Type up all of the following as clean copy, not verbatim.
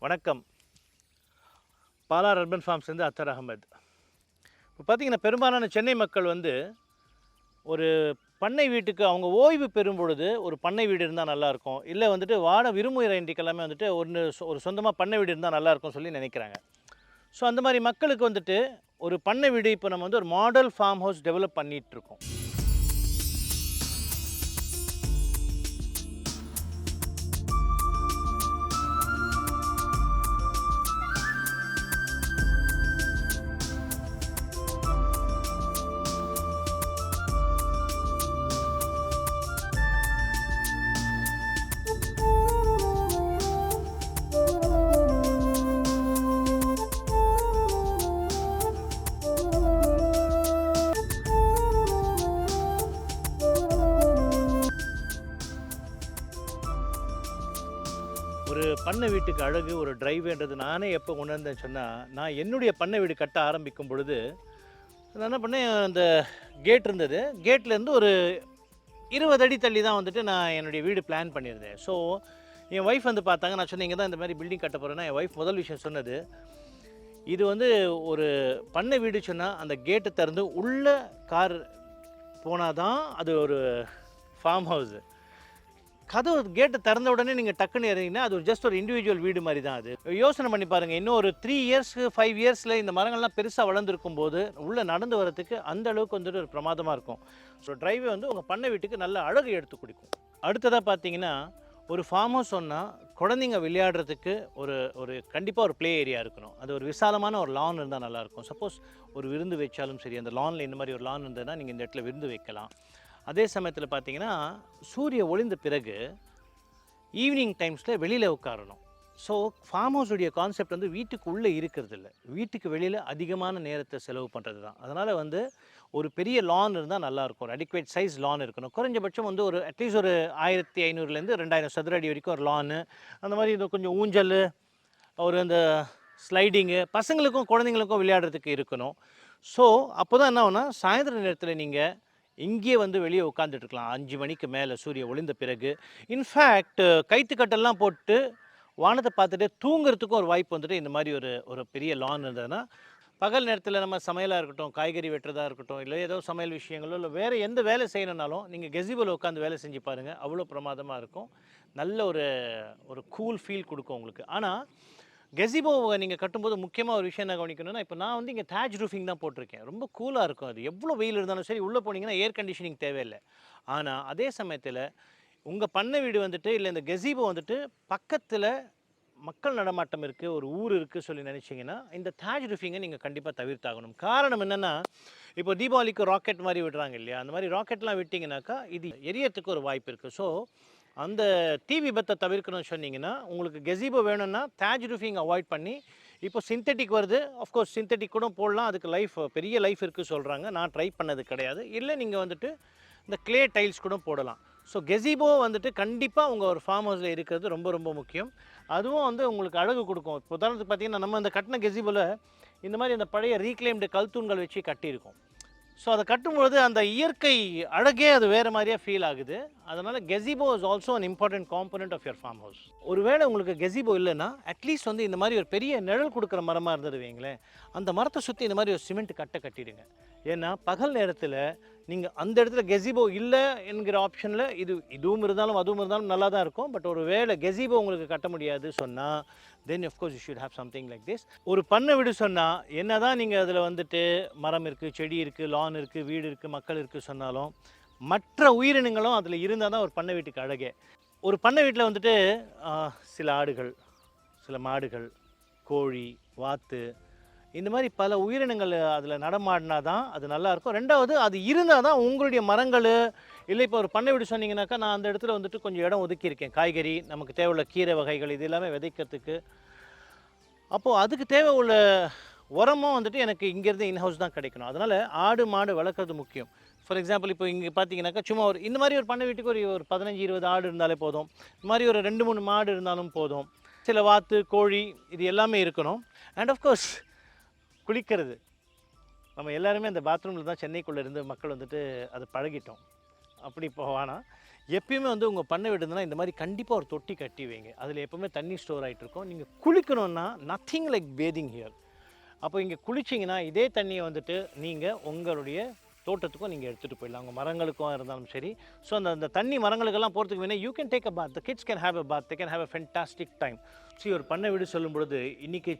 வணக்கம். பாலார் அர்பன் ஃபார்ம்ஸ்லேருந்து அத்தர் அகமது. இப்போ பார்த்தீங்கன்னா, பெரும்பாலான சென்னை மக்கள் ஒரு பண்ணை வீட்டுக்கு அவங்க ஓய்வு பெறும் பொழுது, ஒரு பண்ணை வீடு இருந்தால் நல்லாயிருக்கும். இல்லை விடுமுறை இன்றைக்கு எல்லாமே ஒரு சொந்தமாக பண்ணை வீடு இருந்தால் நல்லாயிருக்கும்னு சொல்லி நினைக்கிறாங்க. ஸோ அந்த மாதிரி மக்களுக்கு ஒரு பண்ணை வீடு இப்போ நம்ம ஒரு மாடல் ஃபார்ம் ஹவுஸ் டெவலப் பண்ணிகிட்ருக்கோம். ஒரு பண்ணை வீட்டுக்கு அழகு ஒரு டிரைவேன்றது நானே எப்போ உணர்ந்தேன்னு சொன்னால், நான் என்னுடைய பண்ணை வீடு கட்ட ஆரம்பிக்கும் பொழுது நான் என்ன பண்ணேன், அந்த கேட் இருந்தது. கேட்லேருந்து ஒரு 20 அடி தள்ளி தான் நான் என்னுடைய வீடு பிளான் பண்ணியிருந்தேன். ஸோ என் ஒய்ஃப் பார்த்தாங்க. நான் சொன்னேன், இங்கே தான் இந்த மாதிரி பில்டிங் கட்ட போகிறேன்னா, என் ஒய்ஃப் முதல் விஷயம் சொன்னது, இது ஒரு பண்ணை வீடு சொன்னால் அந்த கேட்டை திறந்து உள்ளே கார் போனால் தான் அது ஒரு ஃபார்ம் ஹவுஸு. கதவு கேட்டை திறந்த உடனே நீங்கள் டக்குன்னு இறங்கினா அது ஜஸ்ட் ஒரு இண்டிவிஜுவல் வீடு மாதிரி தான். அது யோசனை பண்ணி பாருங்கள், இன்னும் ஒரு 3 இயர்ஸ்க்கு 5 இயர்ஸில் இந்த மரங்கள்லாம் பெருசாக வளர்ந்துருக்கும் போது உள்ளே நடந்து வரத்துக்கு அந்த அளவுக்கு ஒரு பிரமாதமாக இருக்கும். ஸோ டிரைவே உங்கள் பண்ணை வீட்டுக்கு நல்ல அழகு எடுத்து கொடுக்கும். அடுத்ததாக பார்த்தீங்கன்னா, ஒரு ஃபார்ம் ஹவுஸ் சொன்னால் குழந்தைங்க விளையாடுறதுக்கு ஒரு கண்டிப்பாக ஒரு ப்ளே ஏரியா இருக்கணும். அது ஒரு விசாலமான ஒரு லான் இருந்தால் நல்லாயிருக்கும். சப்போஸ் ஒரு விருந்து வச்சாலும் சரி, அந்த லானில் இந்த மாதிரி ஒரு லான் இருந்ததுன்னா நீங்கள் இந்த இடத்துல விருந்து வைக்கலாம். அதே சமயத்தில் பார்த்தீங்கன்னா, சூரிய ஒளிந்த பிறகு ஈவினிங் டைம்ஸில் வெளியில் உட்காரணும். ஸோ ஃபார்ம் ஹவுஸுடைய கான்செப்ட் வீட்டுக்குள்ளே இருக்கிறது இல்லை, வீட்டுக்கு வெளியில் அதிகமான நேரத்தை செலவு பண்ணுறது தான். அதனால் ஒரு பெரிய லான் இருந்தால் நல்லாயிருக்கும். ஒரு அடிக்குவேட் சைஸ் லான் இருக்கணும். குறைஞ்சபட்சம் ஒரு அட்லீஸ்ட் ஒரு 1500லேருந்து 2000 சதுர அடி வரைக்கும் ஒரு லானு, அந்த மாதிரி இது கொஞ்சம் ஊஞ்சல், அந்த ஸ்லைடிங்கு பசங்களுக்கும் குழந்தைங்களுக்கும் விளையாடுறதுக்கு இருக்கணும். ஸோ அப்போ தான் என்ன ஆகுனா, சாயந்தர நேரத்தில் நீங்கள் இங்கேயே வெளியே உட்காந்துட்ருக்கலாம் 5 மணிக்கு மேலே சூரிய ஒளிந்த பிறகு. இன்ஃபேக்ட் கைத்துக்கட்டெல்லாம் போட்டு வானத்தை பார்த்துட்டு தூங்குறதுக்கும் ஒரு வாய்ப்பு இந்த மாதிரி ஒரு பெரிய லான் இருந்ததுன்னா, பகல் நேரத்தில் நம்ம சமையலாக இருக்கட்டும், காய்கறி வெட்டுறதா இருக்கட்டும், இல்லை ஏதோ சமையல் விஷயங்களோ, இல்லை வேறு எந்த வேலை செய்யணுன்னாலும் நீங்கள் கெஸிபோவில் உட்காந்து வேலை செஞ்சு பாருங்கள். அவ்வளோ பிரமாதமாக இருக்கும். நல்ல ஒரு கூல் ஃபீல் கொடுக்கும் உங்களுக்கு. ஆனால் கெஸிபோவை நீங்கள் கட்டும்போது முக்கியமாக ஒரு விஷயம் என்ன கவனிக்கணும்னா, இப்போ நான் இங்கே தேஜ் ரூஃபிங் தான் போட்டிருக்கேன். ரொம்ப கூலாக இருக்கும். அது எவ்வளோ வெயில் இருந்தாலும் சரி, உள்ளே போனீங்கன்னா ஏர் கண்டிஷனிங் தேவையில்லை. ஆனால் அதே சமயத்தில் உங்கள் பண்ணை வீடு இல்லை இந்த கெஸிபோ பக்கத்தில் மக்கள் நடமாட்டம் இருக்குது, ஒரு ஊர் இருக்குது சொல்லி நினச்சிங்கன்னா, இந்த தேஜ் ரூஃபிங்கை நீங்கள் கண்டிப்பாக தவிர்த்தாகணும். காரணம் என்னென்னா, இப்போ தீபாவளிக்கு ராக்கெட் மாதிரி விடுறாங்க இல்லையா, அந்த மாதிரி ராக்கெட்லாம் விட்டிங்கனாக்கா இது எரியறதுக்கு ஒரு வாய்ப்பு இருக்குது. ஸோ அந்த தீ விபத்தை தவிர்க்கணும்னு சொன்னீங்கன்னா, உங்களுக்கு கெஸிபோ வேணும்னா தேஜ் ரூஃபிங் அவாய்ட் பண்ணி, இப்போ சிந்தட்டிக் வருது. ஆஃப்கோர்ஸ் சிந்தட்டிக் கூட போடலாம். அதுக்கு பெரிய லைஃப் இருக்குது சொல்கிறாங்க. நான் ட்ரை பண்ணது கிடையாது. இல்லை நீங்கள் இந்த க்ளே டைல்ஸ் கூட போடலாம். ஸோ கெஸிபோ கண்டிப்பாக உங்கள் ஒரு ஃபார்ம் ஹவுஸில் இருக்கிறது ரொம்ப ரொம்ப முக்கியம். அதுவும் உங்களுக்கு அழகு கொடுக்கும். இப்போ உதாரணத்துக்கு பார்த்தீங்கன்னா, நம்ம இந்த கட்டின கெஸிபோவில் இந்த மாதிரி அந்த பழைய ரீக்ளைம்டு கல்தூண்கள் வச்சு கட்டியிருக்கோம். ஸோ அதை கட்டும்பொழுது அந்த இயற்கை அழகே அது வேறு மாதிரியாக ஃபீல் ஆகுது. அதனால் gazebo is also an important component of your farm house. ஒருவேளை உங்களுக்கு கெஸிபோ இல்லைன்னா, அட்லீஸ்ட் இந்த மாதிரி ஒரு பெரிய நிழல் கொடுக்குற மரமாக இருந்தது வைங்களேன், அந்த மரத்தை சுற்றி இந்த மாதிரி ஒரு சிமெண்ட் கட்டிடுங்க. ஏன்னா பகல் நேரத்தில் நீங்கள் அந்த இடத்துல கெஸிபோ இல்லை என்கிற ஆப்ஷனில் இதுவும் இருந்தாலும் அதுவும் இருந்தாலும் நல்லா தான் இருக்கும். பட் ஒரு வேளை கெஸிபோ உங்களுக்கு கட்ட முடியாது சொன்னால், தென் of course you should have something like this. ஒரு பண்ணை வீடு சொன்னால் என்ன தான் நீங்கள் அதில் மரம் இருக்குது, செடி இருக்குது, லான் இருக்குது, வீடு இருக்குது, மக்கள் இருக்குது சொன்னாலும், மற்ற உயிரினங்களும் அதில் இருந்தால் தான் ஒரு பண்ணை வீட்டுக்கு அழகே. ஒரு பண்ணை வீட்டில் சில ஆடுகள், சில மாடுகள், கோழி, வாத்து, இந்த மாதிரி பல உயிரினங்கள் அதில் நடமாடினா தான் அது நல்லாயிருக்கும். ரெண்டாவது, அது இருந்தால் தான் உங்களுடைய மரங்கள், இல்லை இப்போ ஒரு பண்ணை வீடு சொன்னீங்கன்னாக்கா, நான் அந்த இடத்துல கொஞ்சம் இடம் ஒதுக்கியிருக்கேன். காய்கறி, நமக்கு தேவையுள்ள கீரை வகைகள் இது எல்லாமே விதைக்கிறதுக்கு. அப்போது அதுக்கு தேவை உள்ள உரமும் எனக்கு இங்கேருந்து இன்ஹவுஸ் தான் கிடைக்கணும். அதனால் ஆடு மாடு வளர்க்குறது முக்கியம். ஃபார் எக்ஸாம்பிள், இப்போ இங்கே பார்த்தீங்கன்னாக்கா, சும்மா இந்த மாதிரி ஒரு பண்ணை வீட்டுக்கு ஒரு 15-20 ஆடு இருந்தாலே போதும். இந்த மாதிரி ஒரு 2-3 மாடு இருந்தாலும் போதும். சில வாத்து, கோழி இது எல்லாமே இருக்கணும். அண்ட் ஆஃப்கோர்ஸ் குளிக்கிறது. நம்ம எல்லாருமே அந்த பாத்ரூமில் தான் சென்னைக்குள்ளே இருந்து மக்கள் அதை பழகிட்டோம். அப்படி இப்போ வேணாம். எப்பயுமே வந்து உங்கள் பண்ணை வீடு இருந்ததுன்னா இந்த மாதிரி கண்டிப்பாக ஒரு தொட்டி கட்டி வைங்க. அதில் எப்பவுமே தண்ணி ஸ்டோர் ஆகிட்டு இருக்கும். நீங்கள் குளிக்கணும்னா நத்திங் லைக் பேதிங் ஹியர். அப்போ இங்கே குளிச்சிங்கன்னா இதே தண்ணியை வந்துட்டு நீங்கள் உங்களுடைய தோட்டத்துக்கும் நீங்கள் எடுத்துகிட்டு போயிடலாம். உங்கள் மரங்களுக்கும் இருந்தாலும் சரி. ஸோ அந்த தண்ணி மரங்களுக்கெல்லாம் போகிறதுக்கு வேணால் you can take a bath. The kids can have a bath. They can have a fantastic time. சரி, ஒரு பண்ணை வீடு சொல்லும்பொழுது இன்றைக்கி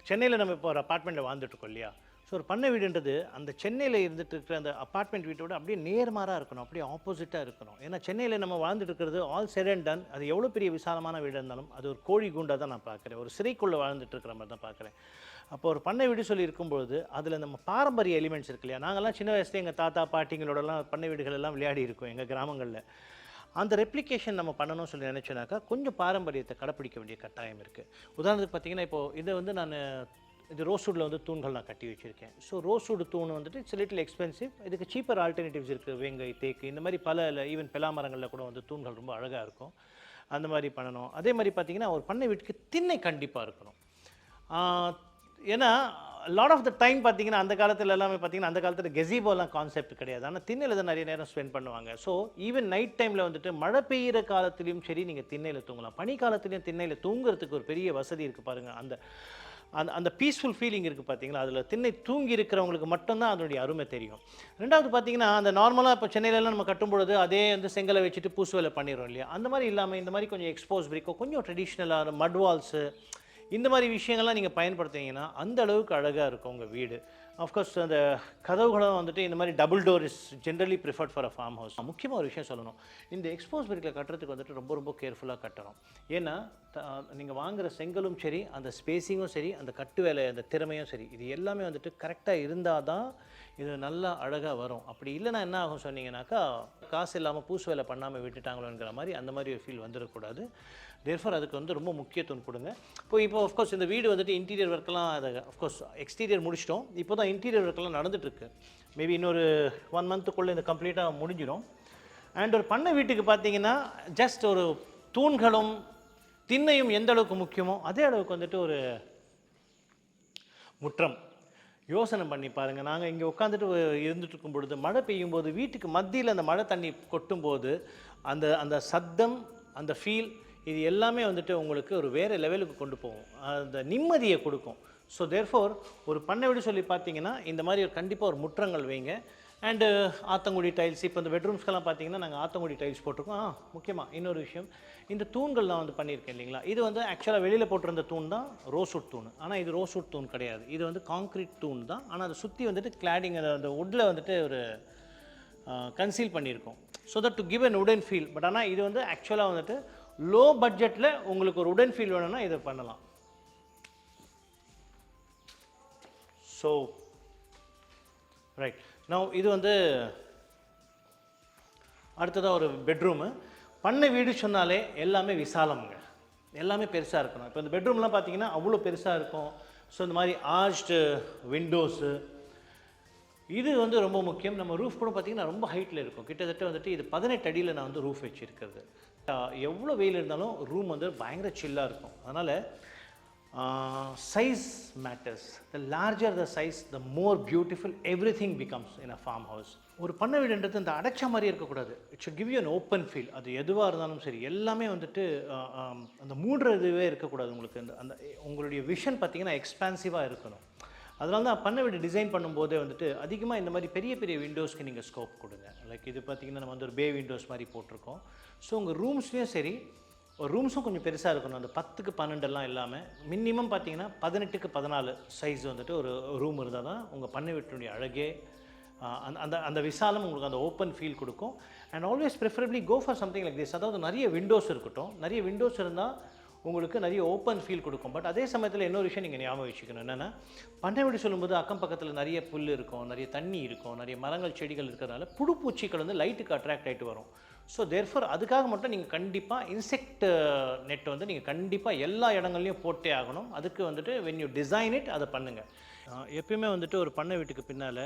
சென்னையில் நம்ம இப்போ ஒரு அப்பார்ட்மெண்ட்டில் வாழ்ந்துட்டுருக்கோம் இல்லையா? ஸோ ஒரு பண்ணை வீடுன்றது அந்த சென்னையில் இருந்துட்டு இருக்கிற அந்த அப்பார்ட்மெண்ட் வீட்டோட அப்படியே நேர்மாறாக இருக்கணும், அப்படியே ஆப்போசிட்டாக இருக்கணும். ஏன்னா சென்னையில் நம்ம வாழ்ந்துட்டு இருக்கிறது ஆல் செட் அண்ட் டன். அது எவ்வளோ பெரிய விசாலமான வீடு இருந்தாலும் அது ஒரு கோழி கூண்டாக தான் நான் பார்க்குறேன், ஒரு சிறைக்குள்ளே வாழ்ந்துட்டு இருக்கிற மாதிரி தான் பார்க்குறேன். அப்போ ஒரு பண்ணை வீடு சொல்லி இருக்கும்பொழுது அதில் நம்ம பாரம்பரிய எலிமெண்ட்ஸ் இருக்கு இல்லையா? நாங்கள்லாம் சின்ன வயசுல எங்கள் தாத்தா பாட்டிங்களோடலாம் பண்ணை வீடுகள் எல்லாம் விளையாடி இருக்கோம் எங்கள் கிராமங்களில். அந்த ரெப்ளிகேஷன் நம்ம பண்ணணும்னு சொல்லி நினச்சோன்னாக்கா கொஞ்சம் பாரம்பரியத்தை கடைப்பிடிக்க வேண்டிய கட்டாயம் இருக்குது. உதாரணத்துக்கு பார்த்தீங்கன்னா, இப்போது இதை வந்து நான் இது ரோஸ்வுட்டில் வந்து தூண்கள் நான் கட்டி வச்சுருக்கேன். ஸோ ரோஸ்வுட் தூண் வந்துட்டு இட்ஸ் லிட்டில் எக்ஸ்பென்சிவ். இதுக்கு சீப்பர் ஆல்டர்னேட்டிவ்ஸ் இருக்குது. வேங்கை, தேக்கு, இந்த மாதிரி பல ஈவன் பெலா மரங்களில் கூட வந்து தூண்கள் ரொம்ப அழகாக இருக்கும். அந்த மாதிரி பண்ணணும். அதே மாதிரி பார்த்திங்கன்னா ஒரு பண்ணை வீட்டுக்கு திண்ணை கண்டிப்பாக இருக்கணும். ஏன்னா லாட் ஆஃப் த டைம் பார்த்தீங்கன்னா அந்த காலத்தில் எல்லாமே பார்த்தீங்கன்னா அந்த காலத்தில் கெசிபோலாம் கான்செப்ட் கிடையாது. ஆனால் திண்ணையில் தான் நிறைய நேரம் ஸ்பெண்ட் பண்ணுவாங்க. ஸோ ஈவன் நைட் டைமில் வந்துட்டு மழை பெய்கிற காலத்துலேயும் சரி நீங்கள் திண்ணையில் தூங்கலாம். பனி காலத்துலேயும் திண்ணையில் தூங்குறதுக்கு ஒரு பெரிய வசதி இருக்குது பாருங்கள். அந்த அந்த அந்த பீஸ்ஃபுல் ஃபீலிங் இருக்குது பார்த்தீங்களா? அதில் திண்ணை தூங்கி இருக்கிறவங்களுக்கு மட்டும்தான் அதனுடைய அருமை தெரியும். ரெண்டாவது பார்த்தீங்கன்னா அந்த நார்மலாக இப்போ சென்னையிலலாம் நம்ம கட்டும்பொழுது அதே வந்து செங்கலை வச்சுட்டு பூசு வேலை பண்ணிடுறோம் இல்லையா? அந்த மாதிரி இல்லாமல் இந்த மாதிரி கொஞ்சம் எக்ஸ்போஸ் பிரிக்கோ, கொஞ்சம் ட்ரெடிஷ்னலான மட் வால்ஸு, இந்த மாதிரி விஷயங்கள்லாம் நீங்கள் பயன்படுத்திங்கன்னா அந்த அளவுக்கு அழகாக இருக்கும் உங்கள் வீடு. ஆஃப்கோர்ஸ் அந்த கதவுகளும் வந்துட்டு இந்த மாதிரி double door is generally preferred for a farm house. முக்கியமாக ஒரு விஷயம் சொல்லணும், இந்த எக்ஸ்போஸ் பிரிக்கில் கட்டுறதுக்கு வந்துட்டு ரொம்ப ரொம்ப கேர்ஃபுல்லாக கட்டணும். ஏன்னா நீங்கள் வாங்குகிற செங்கலும் சரி, அந்த ஸ்பேஸிங்கும் சரி, அந்த கட்டு வேலை, அந்த திறமையும் சரி, இது எல்லாமே வந்துட்டு கரெக்டாக இருந்தால் தான் இது நல்லா அழகாக வரும். அப்படி இல்லைனா என்ன ஆகும் சொன்னீங்கன்னாக்கா, காசு இல்லாமல் பூசு வேலை பண்ணாமல் விட்டுட்டாங்களோங்கிற மாதிரி அந்த மாதிரி ஒரு ஃபீல் வந்துடக்கூடாது. தேர்ஃபார் அதுக்கு வந்து ரொம்ப முக்கியத்துவம் கொடுங்க. இப்போ ஆஃப்கோர்ஸ் இந்த வீடு வந்துட்டு இன்டீரியர் ஒர்க்கெல்லாம் அதை ஆஃப்கோர்ஸ் எக்ஸ்டீரியர் முடிச்சிட்டோம். இப்போ தான் இன்டீரியர் ஒர்க்கெல்லாம் நடந்துகிட்ருக்கு. மேபி இன்னொரு 1 மந்த்துக்குள்ளே இந்த கம்ப்ளீட்டாக முடிஞ்சிடும். அண்ட் ஒரு பண்ணை வீட்டுக்கு பார்த்தீங்கன்னா ஜஸ்ட் ஒரு தூண்களும் திண்ணையும் எந்த அளவுக்கு முக்கியமோ அதே அளவுக்கு வந்துட்டு ஒரு முற்றம். யோசனை பண்ணி பாருங்கள். நாங்கள் இங்கே உட்காந்துட்டு இருந்துட்டு இருக்கும் பொழுது மழை பெய்யும் போது வீட்டுக்கு மத்தியில் அந்த மழை தண்ணி கொட்டும்போது அந்த அந்த சத்தம், அந்த ஃபீல், இது எல்லாமே வந்துட்டு உங்களுக்கு ஒரு வேறு லெவலுக்கு கொண்டு போகும், அந்த நிம்மதியை கொடுக்கும். ஸோ தேர்ஃபோர் ஒரு பண்ணை வீடு சொல்லி பார்த்தீங்கன்னா இந்த மாதிரி கண்டிப்பாக ஒரு முற்றங்கள் வைங்க. அண்டு ஆத்தங்குடி டைல்ஸ், இப்போ இந்த பெட்ரூம்ஸ்க்கெல்லாம் பார்த்தீங்கன்னா நாங்கள் ஆத்தங்குடி டைல்ஸ் போட்டிருக்கோம். முக்கியமாக இன்னொரு விஷயம், இந்த தூண்கள் நான் வந்து பண்ணியிருக்கேன் இல்லைங்களா? இது வந்து ஆக்சுவலாக வெளியில் போட்டிருந்த தூண் தான் ரோஸ்வுட் தூண். ஆனால் இது ரோஸ்வுட் தூண் கிடையாது, இது வந்து காங்க்ரீட் தூண் தான். ஆனால் அதை சுற்றி வந்துட்டு கிளாடிங் அந்த வுட்டில் வந்துட்டு ஒரு கன்சீல் பண்ணியிருக்கோம். So that to give an உடன் ஃபீல். பட் ஆனால் இது வந்து ஆக்சுவலாக வந்துட்டு லோ பட்ஜெட்டில் உங்களுக்கு ஒரு உடன் ஃபீல் வேணும்னா இதை பண்ணலாம். ஸோ ரைட், நான் இது வந்து அடுத்ததாக ஒரு பெட்ரூமு. பண்ணை வீடு சொன்னாலே எல்லாமே விசாலமுங்க, எல்லாமே பெருசாக இருக்கணும். இப்போ இந்த பெட்ரூம்லாம் பார்த்தீங்கன்னா அவ்வளோ பெருசாக இருக்கும். ஸோ இந்த மாதிரி ஆர்ச்டு விண்டோஸு, இது வந்து ரொம்ப முக்கியம். நம்ம ரூஃப் கூட பார்த்திங்கன்னா ரொம்ப ஹைட்டில் இருக்கும். கிட்டத்தட்ட வந்துட்டு இது 18 அடியில் நான் வந்து ரூஃப் வச்சுருக்கிறது. எவ்வளோ வெயில் இருந்தாலும் ரூம் வந்து பயங்கர சில்லாக இருக்கும். அதனால் size matters. The larger the size, the more beautiful everything becomes in a farmhouse. ஒரு பண்ணை வீடுன்றது அந்த அடைச்ச மாதிரி இருக்கக்கூடாது. It should give you an open feel. அது எதுவாக இருந்தாலும் சரி, எல்லாமே வந்துட்டு அந்த மூடுறதுவே இருக்கக்கூடாது. உங்களுக்கு அந்த உங்களுடைய விஷன் பார்த்திங்கன்னா எக்ஸ்பான்சிவாக இருக்கணும். அதனால தான் பண்ணை வீடு டிசைன் பண்ணும்போதே வந்துட்டு அதிகமாக இந்த மாதிரி பெரிய பெரிய விண்டோஸ்க்கு நீங்கள் ஸ்கோப் கொடுங்க. லைக் இது பார்த்திங்கன்னா நம்ம வந்து ஒரு பே விண்டோஸ் மாதிரி போட்டிருக்கோம். ஸோ உங்கள் ரூம்ஸ்லேயும் சரி, ஒரு ரூம்ஸும் கொஞ்சம் பெருசாக இருக்கணும். அந்த 10க்கு 12 இல்லாமல் மினிமம் பார்த்தீங்கன்னா 18க்கு 14 சைஸ் வந்துட்டு ஒரு ரூம் இருந்தால் தான் உங்கள் பண்ணை வீட்டினுடைய அழகே, அந்த அந்த விசாலம் உங்களுக்கு அந்த ஓப்பன் ஃபீல் கொடுக்கும். And always preferably go for something like this. அதாவது நிறைய விண்டோஸ் இருக்கட்டும். நிறைய விண்டோஸ் இருந்தால் உங்களுக்கு நிறைய ஓப்பன் ஃபீல் கொடுக்கும். பட் அதே சமயத்தில் இன்னொரு விஷயம் நீங்கள் ஞாபகம் வச்சுக்கணும், என்னென்னா பண்ணை வீடு சொல்லும்போது அக்கம் பக்கத்தில் நிறைய புல் இருக்கும், நிறைய தண்ணி இருக்கும், நிறைய மரங்கள் செடிகள் இருக்கிறதுனால புழு பூச்சிகள் வந்து லைட்டுக்கு அட்ராக்ட் ஆகிட்டு வரும். ஸோ தேர்ஃபார் அதுக்காக மட்டும் நீங்கள் கண்டிப்பாக இன்செக்ட் நெட் வந்து நீங்கள் கண்டிப்பாக எல்லா இடங்கள்லையும் போட்டே ஆகணும். அதுக்கு வந்துட்டு வென் யூ டிசைன் இட் அதை பண்ணுங்கள். எப்பயுமே வந்துட்டு ஒரு பண்ணை வீட்டுக்கு பின்னால்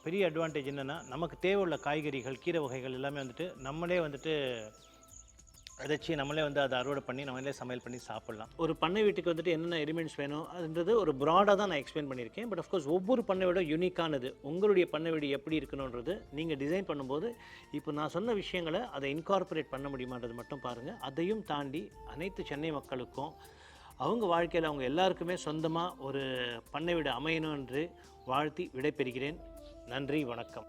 பெரிய அட்வான்டேஜ் என்னென்னா, நமக்கு தேவையுள்ள காய்கறிகள், கீரை வகைகள் எல்லாமே வந்துட்டு நம்மளே வந்துட்டு விதைச்சி நம்மளே வந்து அதை அறுவடை பண்ணி நம்மளே சமையல் பண்ணி சாப்பிட்லாம். ஒரு பண்ணை வீட்டுக்கு வந்துட்டு என்னென்ன எலிமெண்ட்ஸ் வேணும் அதுன்றது ஒரு ப்ராடாக தான் நான் எக்ஸ்பிளைன் பண்ணியிருக்கேன். பட் அஃப்கோர்ஸ் ஒவ்வொரு பண்ணை வீடும் யூனிக்கானது. உங்களுடைய பண்ணை வீடு எப்படி இருக்கணுன்றது நீங்கள் டிசைன் பண்ணும்போது இப்போ நான் சொன்ன விஷயங்களை அதை இன்கார்பரேட் பண்ண முடியுமான்றது மட்டும் பாருங்கள். அதையும் தாண்டி அனைத்து சென்னை மக்களுக்கும் அவங்க வாழ்க்கையில் அவங்க எல்லாருக்குமே சொந்தமாக ஒரு பண்ணை வீடு அமையணும் என்று வாழ்த்தி விடைபெறுகிறேன். நன்றி, வணக்கம்.